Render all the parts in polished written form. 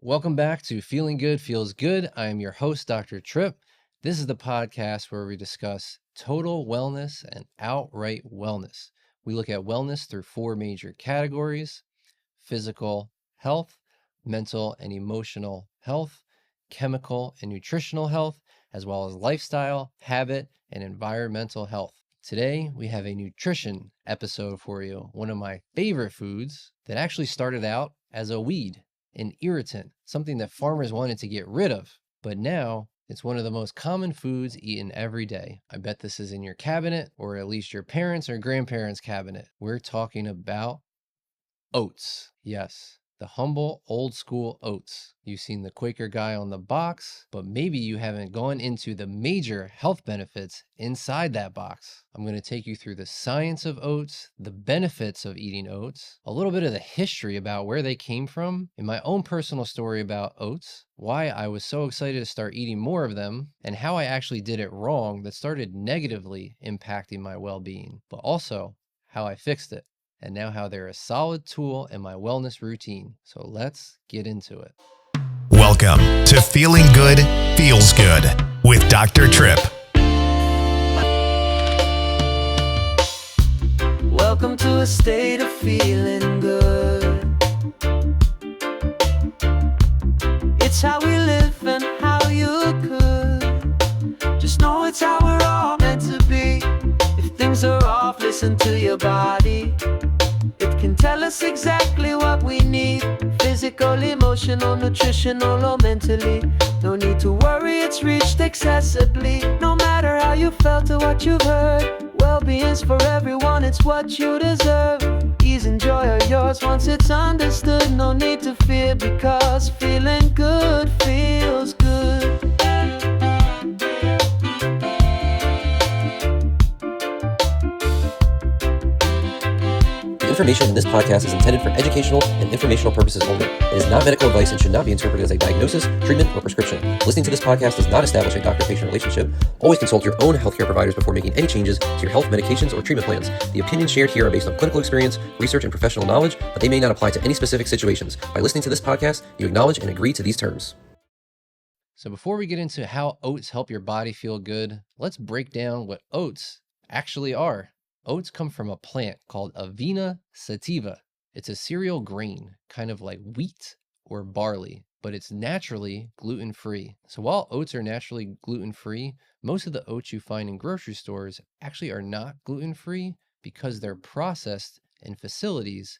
Welcome back to Feeling Good Feels Good. I am your host, Dr. Tripp. This is the podcast where we discuss total wellness and outright wellness. We look at wellness through four major categories: physical health, mental and emotional health, chemical and nutritional health, as well as lifestyle, habit, and environmental health. Today, we have a nutrition episode for you. One of my favorite foods that actually started out as a weed, an irritant, something that farmers wanted to get rid of. But now it's one of the most common foods eaten every day. I bet this is in your cabinet, or at least your parents' or grandparents' cabinet. We're talking about oats. Yes, the humble old school oats. You've seen the Quaker guy on the box, but maybe you haven't gone into the major health benefits inside that box. I'm going to take you through the science of oats, the benefits of eating oats, a little bit of the history about where they came from, and my own personal story about oats, why I was so excited to start eating more of them, and how I actually did it wrong that started negatively impacting my well-being, but also how I fixed it, and now how they're a solid tool in my wellness routine. So let's get into it. Welcome to Feeling Good Feels Good with Dr. Tripp. Welcome to a state of feeling good. It's how we live and how you could. Just know it's how we're all meant to be. If things are off, listen to your body. It can tell us exactly what we need. Physical, emotional, nutritional, or mentally. No need to worry, it's reached accessibly. No matter how you felt or what you've heard, well-being's for everyone, it's what you deserve. Ease and joy are yours once it's understood. No need to fear, because feeling good feels good. The information in this podcast is intended for educational and informational purposes only. It is not medical advice and should not be interpreted as a diagnosis, treatment, or prescription. Listening to this podcast does not establish a doctor-patient relationship. Always consult your own healthcare providers before making any changes to your health, medications, or treatment plans. The opinions shared here are based on clinical experience, research, and professional knowledge, but they may not apply to any specific situations. By listening to this podcast, you acknowledge and agree to these terms. So before we get into how oats help your body feel good, let's break down what oats actually are. Oats come from a plant called Avena sativa. It's a cereal grain, kind of like wheat or barley, but it's naturally gluten-free. So while oats are naturally gluten-free, most of the oats you find in grocery stores actually are not gluten-free because they're processed in facilities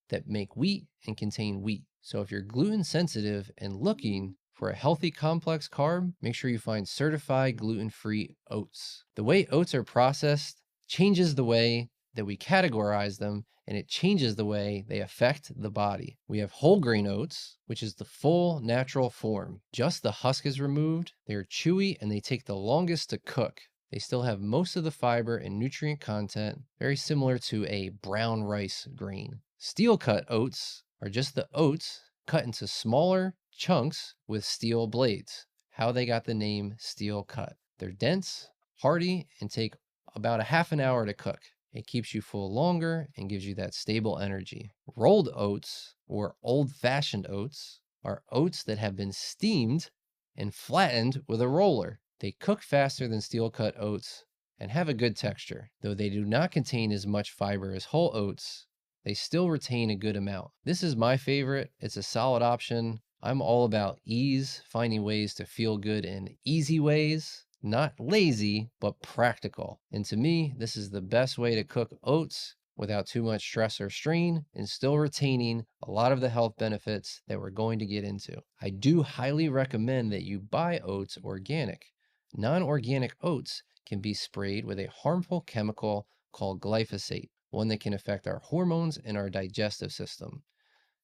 that make wheat and contain wheat. So if you're gluten sensitive and looking for a healthy complex carb, make sure you find certified gluten-free oats. The way oats are processed changes the way that we categorize them, and it changes the way they affect the body. We have whole grain oats, which is the full natural form. Just the husk is removed. They're chewy and they take the longest to cook. They still have most of the fiber and nutrient content, very similar to a brown rice grain. Steel cut oats are just the oats cut into smaller chunks with steel blades. How they got the name steel cut. They're dense, hearty, and take about a half an hour to cook. It keeps you full longer and gives you that stable energy. Rolled oats, or old-fashioned oats, are oats that have been steamed and flattened with a roller. They cook faster than steel-cut oats and have a good texture. Though they do not contain as much fiber as whole oats, they still retain a good amount. This is my favorite. It's a solid option. I'm all about ease, finding ways to feel good in easy ways. Not lazy, but practical. And to me, this is the best way to cook oats without too much stress or strain and still retaining a lot of the health benefits that we're going to get into. I do highly recommend that you buy oats organic. Non-organic oats can be sprayed with a harmful chemical called glyphosate, one that can affect our hormones and our digestive system.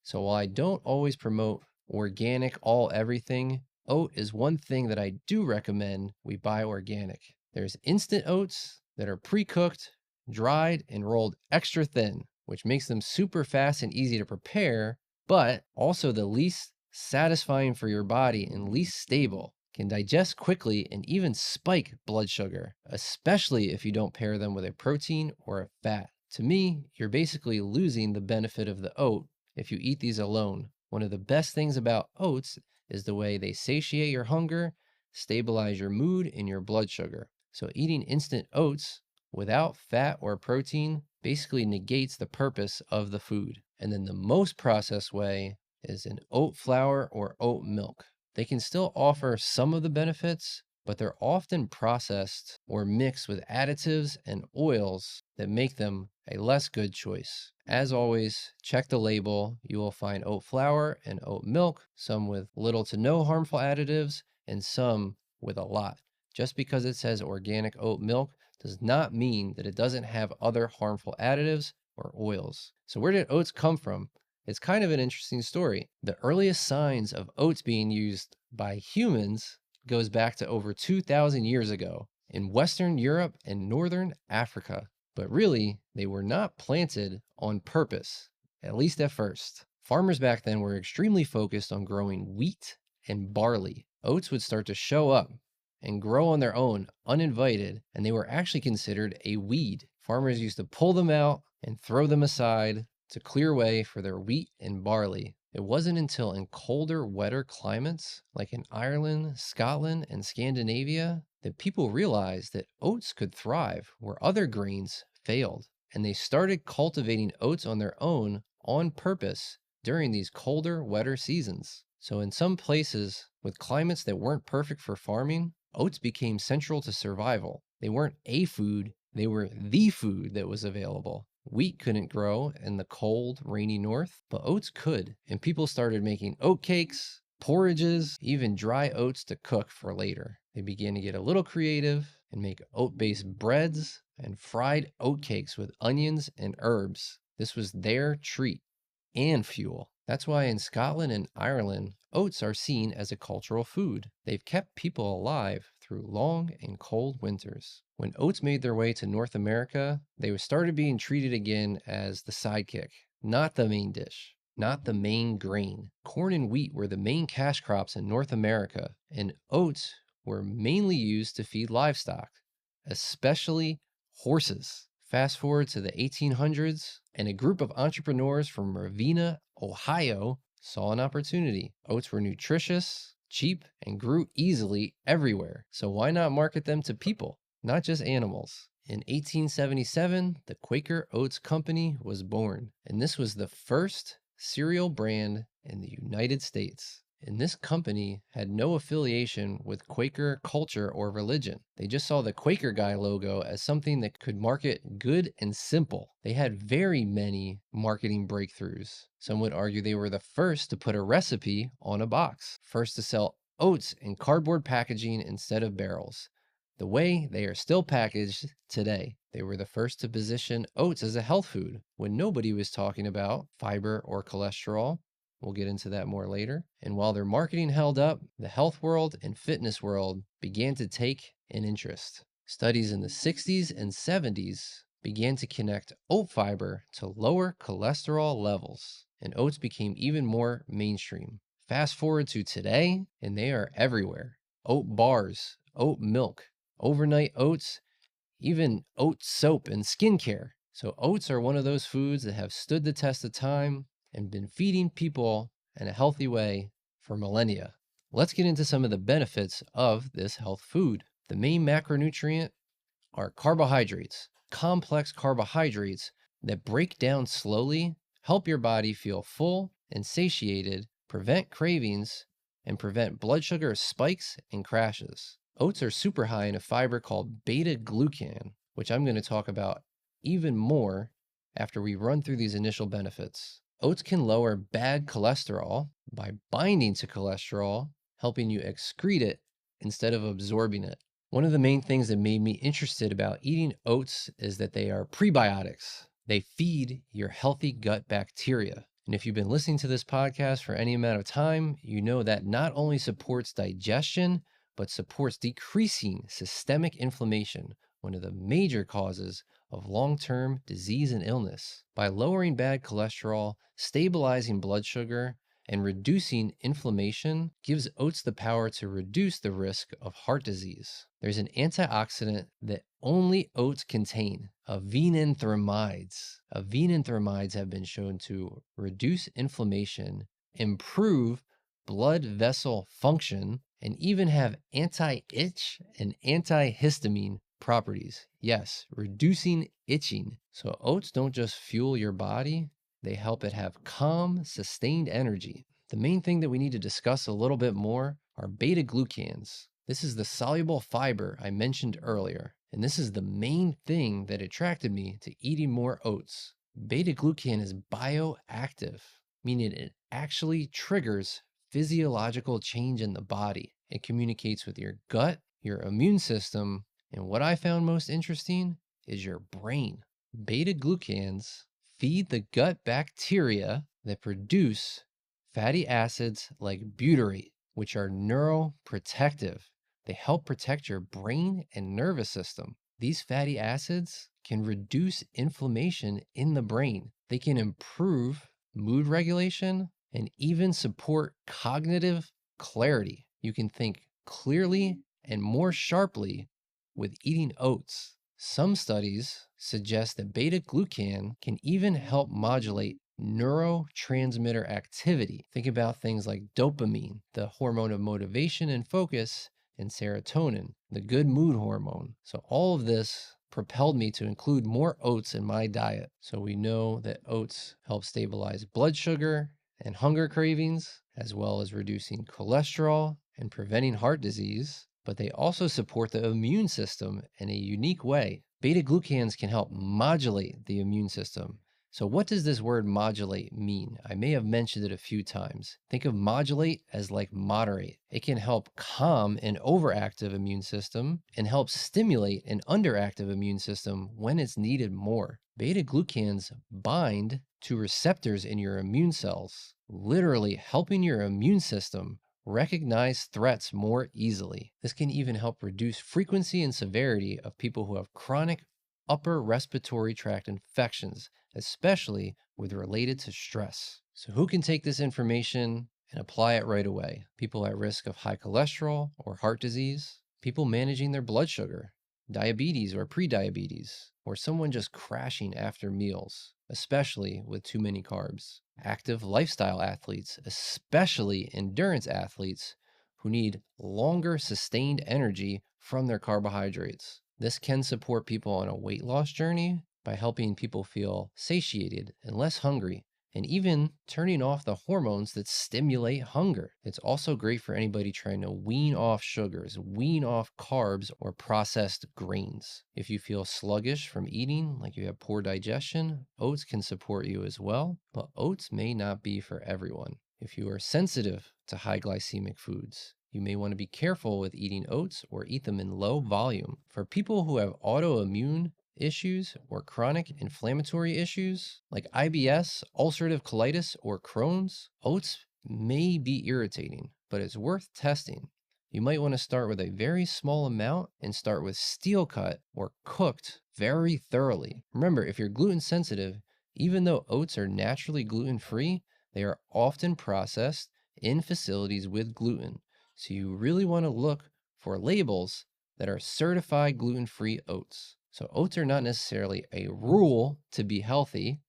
So while I don't always promote organic all everything, oat is one thing that I do recommend we buy organic. There's instant oats that are pre-cooked, dried, and rolled extra thin, which makes them super fast and easy to prepare, but also the least satisfying for your body and least stable. Can digest quickly and even spike blood sugar, especially if you don't pair them with a protein or a fat. To me, you're basically losing the benefit of the oat if you eat these alone. One of the best things about oats is the way they satiate your hunger, stabilize your mood, and your blood sugar. So eating instant oats without fat or protein basically negates the purpose of the food. And then the most processed way is in oat flour or oat milk. They can still offer some of the benefits, but they're often processed or mixed with additives and oils that make them a less good choice. As always, check the label. You will find oat flour and oat milk, some with little to no harmful additives and some with a lot. Just because it says organic oat milk does not mean that it doesn't have other harmful additives or oils. So where did oats come from? It's kind of an interesting story. The earliest signs of oats being used by humans goes back to over 2,000 years ago in Western Europe and Northern Africa. But really, they were not planted on purpose, at least at first. Farmers back then were extremely focused on growing wheat and barley. Oats would start to show up and grow on their own, uninvited, and they were actually considered a weed. Farmers used to pull them out and throw them aside to clear way for their wheat and barley. It wasn't until in colder, wetter climates, like in Ireland, Scotland, and Scandinavia, that people realized that oats could thrive where other grains failed. And they started cultivating oats on their own on purpose during these colder, wetter seasons. So in some places with climates that weren't perfect for farming, oats became central to survival. They weren't a food, they were the food that was available. Wheat couldn't grow in the cold, rainy north, but oats could. And people started making oat cakes, porridges, even dry oats to cook for later. They began to get a little creative and make oat-based breads and fried oat cakes with onions and herbs. This was their treat and fuel. That's why in Scotland and Ireland, oats are seen as a cultural food. They've kept people alive through long and cold winters. When oats made their way to North America, they started being treated again as the sidekick, not the main dish, not the main grain. Corn and wheat were the main cash crops in North America, and oats were mainly used to feed livestock, especially horses. Fast forward to the 1800s, and a group of entrepreneurs from Ravenna, Ohio, saw an opportunity. Oats were nutritious, cheap, and grew easily everywhere. So why not market them to people, not just animals? In 1877, the Quaker Oats Company was born, and this was the first cereal brand in the United States. And this company had no affiliation with Quaker culture or religion. They just saw the Quaker guy logo as something that could market good and simple. They had very many marketing breakthroughs. Some would argue they were the first to put a recipe on a box, first to sell oats in cardboard packaging instead of barrels, the way they are still packaged today. They were the first to position oats as a health food when nobody was talking about fiber or cholesterol. We'll get into that more later. And while their marketing held up, the health world and fitness world began to take an interest. Studies in the 60s and 70s began to connect oat fiber to lower cholesterol levels, and oats became even more mainstream. Fast forward to today, and they are everywhere. Oat bars, oat milk, overnight oats, even oat soap and skincare. So oats are one of those foods that have stood the test of time and been feeding people in a healthy way for millennia. Let's get into some of the benefits of this health food. The main macronutrient are carbohydrates. Complex carbohydrates that break down slowly, help your body feel full and satiated, prevent cravings, and prevent blood sugar spikes and crashes. Oats are super high in a fiber called beta-glucan, which I'm going to talk about even more after we run through these initial benefits. Oats can lower bad cholesterol by binding to cholesterol, helping you excrete it instead of absorbing it. One of the main things that made me interested about eating oats is that they are prebiotics. They feed your healthy gut bacteria. And if you've been listening to this podcast for any amount of time, you know that not only supports digestion, but supports decreasing systemic inflammation, one of the major causes of long-term disease and illness. By lowering bad cholesterol, stabilizing blood sugar, and reducing inflammation, gives oats the power to reduce the risk of heart disease. There's an antioxidant that only oats contain, avenanthramides. Avenanthramides have been shown to reduce inflammation improve blood vessel function, and even have anti-itch and antihistamine properties. Yes, reducing itching. So oats don't just fuel your body, they help it have calm, sustained energy. The main thing that we need to discuss a little bit more are beta glucans. This is the soluble fiber I mentioned earlier, and this is the main thing that attracted me to eating more oats. Beta glucan is bioactive, meaning it actually triggers physiological change in the body. It communicates with your gut, your immune system, and what I found most interesting is your brain. Beta glucans feed the gut bacteria that produce fatty acids like butyrate, which are neuroprotective. They help protect your brain and nervous system. These fatty acids can reduce inflammation in the brain. They can improve mood regulation and even support cognitive clarity. You can think clearly and more sharply with eating oats. Some studies suggest that beta glucan can even help modulate neurotransmitter activity. Think about things like dopamine, the hormone of motivation and focus, and serotonin, the good mood hormone. So all of this propelled me to include more oats in my diet. So we know that oats help stabilize blood sugar and hunger cravings, as well as reducing cholesterol and preventing heart disease, but they also support the immune system in a unique way. Beta glucans can help modulate the immune system. So what does this word modulate mean? I may have mentioned it a few times. Think of modulate as like moderate. It can help calm an overactive immune system and help stimulate an underactive immune system when it's needed more. Beta glucans bind to receptors in your immune cells, literally helping your immune system recognize threats more easily. This can even help reduce frequency and severity of people who have chronic upper respiratory tract infections, especially with related to stress. So who can take this information and apply it right away? People at risk of high cholesterol or heart disease, people managing their blood sugar, diabetes or prediabetes, or someone just crashing after meals, especially with too many carbs. Active lifestyle athletes, especially endurance athletes who need longer sustained energy from their carbohydrates. This can support people on a weight loss journey by helping people feel satiated and less hungry, and even turning off the hormones that stimulate hunger. It's also great for anybody trying to wean off sugars, wean off carbs, or processed grains. If you feel sluggish from eating, like you have poor digestion, oats can support you as well, but oats may not be for everyone. If you are sensitive to high glycemic foods, you may want to be careful with eating oats or eat them in low volume. For people who have autoimmune issues or chronic inflammatory issues like IBS, ulcerative colitis, or Crohn's, oats may be irritating, but it's worth testing. You might want to start with a very small amount and start with steel cut or cooked very thoroughly. Remember, if you're gluten sensitive, even though oats are naturally gluten-free, they are often processed in facilities with gluten. So you really want to look for labels that are certified gluten-free oats. So oats are not necessarily a rule to be healthy,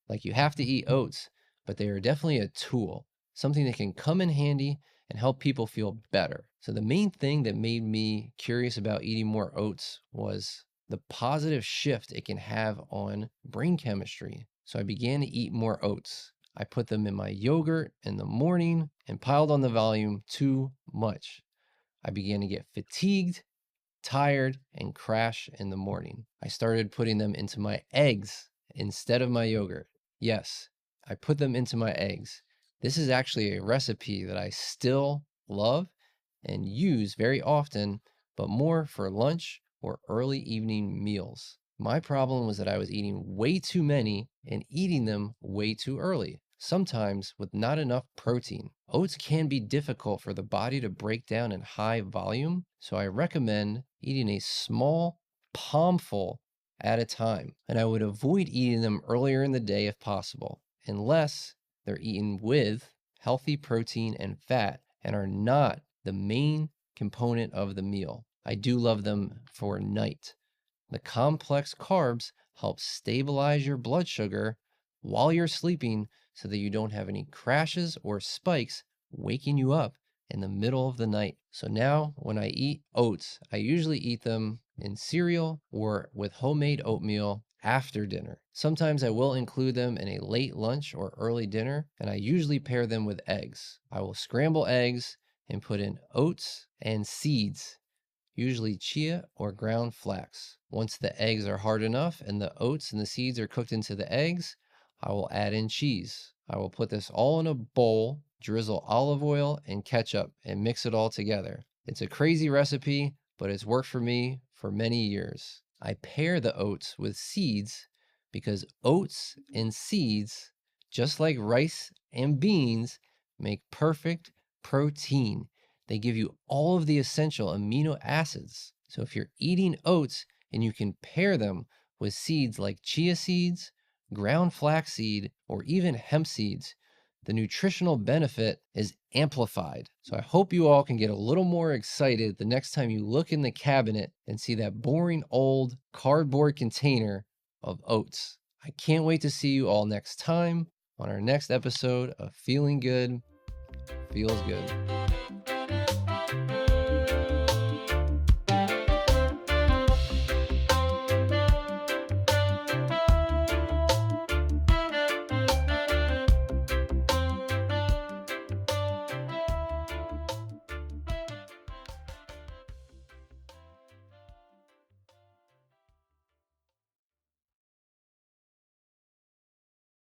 like you have to eat oats, but they are definitely a tool, something that can come in handy and help people feel better. So the main thing that made me curious about eating more oats was the positive shift it can have on brain chemistry. So I began to eat more oats. I put them in my yogurt in the morning and piled on the volume too much. I began to get fatigued, tired, and crash in the morning. I started putting them into my eggs instead of my yogurt. Yes, I put them into my eggs. This is actually a recipe that I still love and use very often, but more for lunch or early evening meals. My problem was that I was eating way too many and eating them way too early, sometimes with not enough protein. Oats can be difficult for the body to break down in high volume, so I recommend eating a small palmful at a time. And I would avoid eating them earlier in the day if possible, unless they're eaten with healthy protein and fat and are not the main component of the meal. I do love them for night. The complex carbs help stabilize your blood sugar while you're sleeping so that you don't have any crashes or spikes waking you up in the middle of the night. So now when I eat oats, I usually eat them in cereal or with homemade oatmeal after dinner. Sometimes I will include them in a late lunch or early dinner, and I usually pair them with eggs. I will scramble eggs and put in oats and seeds, usually chia or ground flax. Once the eggs are hard enough and the oats and the seeds are cooked into the eggs, I will add in cheese. I will put this all in a bowl, drizzle olive oil and ketchup, and mix it all together. It's a crazy recipe, but it's worked for me for many years. I pair the oats with seeds because oats and seeds, just like rice and beans, make perfect protein. They give you all of the essential amino acids. So if you're eating oats and you can pair them with seeds like chia seeds, ground flaxseed, or even hemp seeds, the nutritional benefit is amplified. So I hope you all can get a little more excited the next time you look in the cabinet and see that boring old cardboard container of oats. I can't wait to see you all next time on our next episode of Feeling Good Feels Good.